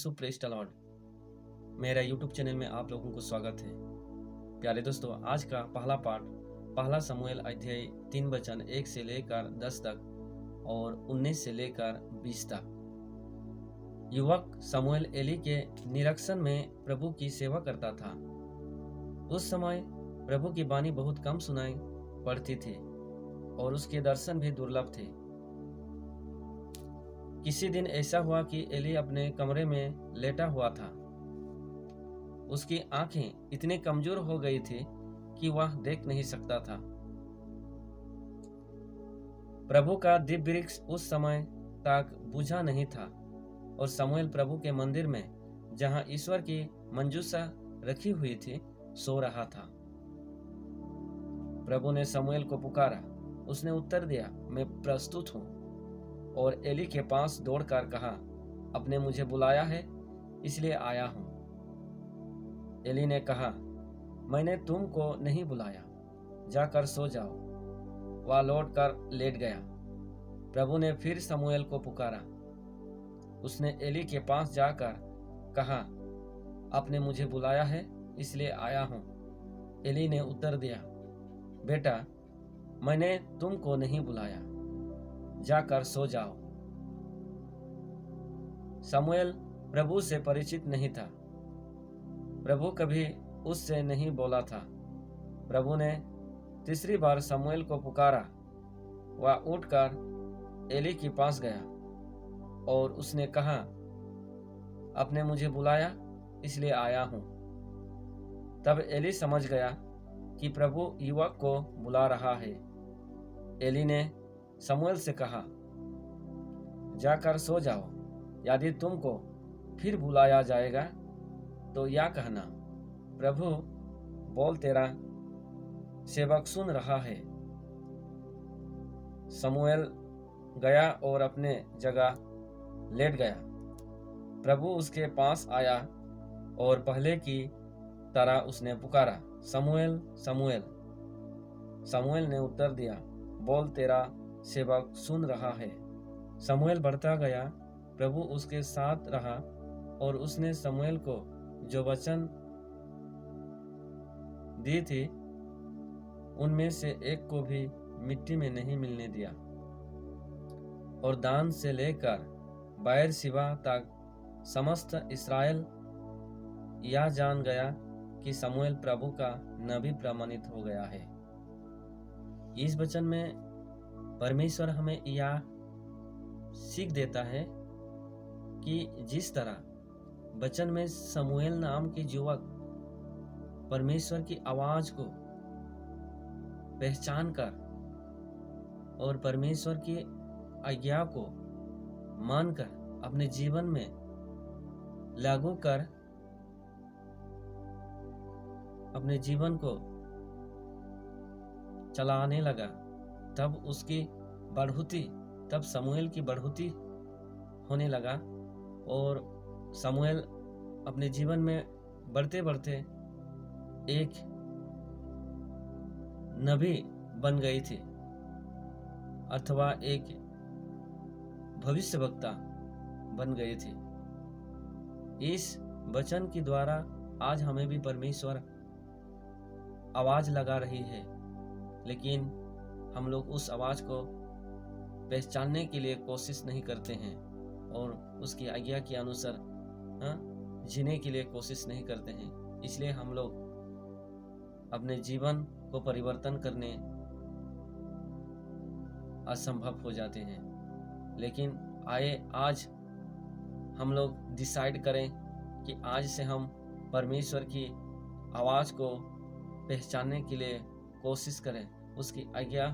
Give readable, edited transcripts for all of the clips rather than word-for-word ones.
Yeshu praise the Lord. मेरा YouTube channel में आप लोगों को स्वागत है। प्यारे दोस्तों, आज का पहला पाठ पहला शमूएल अध्याय 3 वचन 1 से लेकर 10 तक और 19 से लेकर 20 तक। युवक शमूएल एली के निरीक्षण में प्रभु की सेवा करता था। उस समय प्रभु की वाणी बहुत कम सुनाई पड़ती थी और उसके दर्शन भी दुर्लभ थे। किसी दिन ऐसा हुआ कि एली अपने कमरे में लेटा हुआ था। उसकी आंखें इतनी कमजोर हो गई थी कि वह देख नहीं सकता था। प्रभु का दिव्य वृक्ष उस समय तक बुझा नहीं था और शमूएल प्रभु के मंदिर में, जहां ईश्वर की मंजूषा रखी हुई थी, सो रहा था। प्रभु ने शमूएल को पुकारा। उसने उत्तर दिया, मैं प्रस्तुत हूँ। और एली के पास दौड़कर कहा, आपने मुझे बुलाया है, इसलिए आया हूं। एली ने कहा, मैंने तुमको नहीं बुलाया, जाकर सो जाओ। वह लौटकर लेट गया। प्रभु ने फिर शमूएल को पुकारा। उसने एली के पास जाकर कहा, आपने मुझे बुलाया है, इसलिए आया हूं। एली ने उत्तर दिया, बेटा, मैंने तुमको नहीं बुलाया, जाकर सो जाओ। शमूएल प्रभु से परिचित नहीं था। प्रभु कभी उससे नहीं बोला था। प्रभु ने तीसरी बार शमूएल को पुकारा। वह उठकर एली के पास गया और उसने कहा, आपने मुझे बुलाया, इसलिए आया हूं। तब एली समझ गया कि प्रभु युवक को बुला रहा है। एली ने शमूएल से कहा, जाकर सो जाओ। यदि तुमको फिर बुलाया जाएगा तो या कहना, प्रभु बोल, तेरा सेवक सुन रहा है। शमूएल गया और अपने जगह लेट गया। प्रभु उसके पास आया और पहले की तरह उसने पुकारा, शमूएल, शमूएल। शमूएल ने उत्तर दिया, बोल, तेरा सेवक सुन रहा है। शमूएल बढ़ता गया। प्रभु उसके साथ रहा और उसने शमूएल को जो वचन दी थी, उनमें से एक को भी मिट्टी में नहीं मिलने दिया। और दान से लेकर बेएरशिबा तक समस्त इस्राएल यह जान गया कि शमूएल प्रभु का नबी प्रमाणित हो गया है। इस वचन में परमेश्वर हमें यह सीख देता है कि जिस तरह वचन में शमूएल नाम के युवक परमेश्वर की आवाज को पहचान कर और परमेश्वर की आज्ञा को मानकर अपने जीवन में लागू कर अपने जीवन को चलाने लगा, तब उसकी बढ़ोतरी, तब शमूएल की बढ़ोतरी होने लगा और शमूएल अपने जीवन में बढ़ते बढ़ते एक नबी बन गई थी, अथवा एक भविष्यवक्ता बन गई थी। इस वचन के द्वारा आज हमें भी परमेश्वर आवाज लगा रही है, लेकिन हम लोग उस आवाज को पहचानने के लिए कोशिश नहीं करते हैं और उसकी आज्ञा के अनुसार जीने के लिए कोशिश नहीं करते हैं। इसलिए हम लोग अपने जीवन को परिवर्तन करने असंभव हो जाते हैं। लेकिन आइए आज हम लोग डिसाइड करें कि आज से हम परमेश्वर की आवाज को पहचानने के लिए कोशिश करें, उसकी आज्ञा,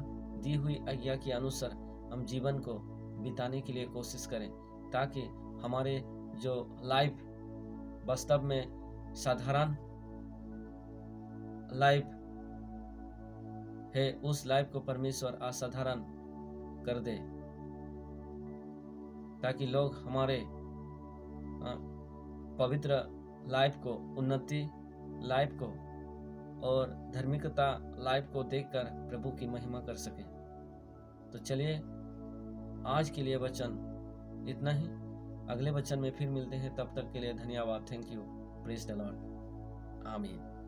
दी हुई आज्ञा के अनुसार हम जीवन को बिताने के लिए कोशिश करें, ताकि हमारे जो लाइफ वास्तव में साधारण लाइफ है, उस लाइफ को परमेश्वर असाधारण कर दे, ताकि लोग हमारे पवित्र लाइफ को, उन्नति लाइफ को और धार्मिकता लाइफ को देखकर प्रभु की महिमा कर सके। तो चलिए, आज के लिए वचन इतना ही। अगले वचन में फिर मिलते हैं, तब तक के लिए धन्यवाद। Thank you. Praise the Lord. आमीन।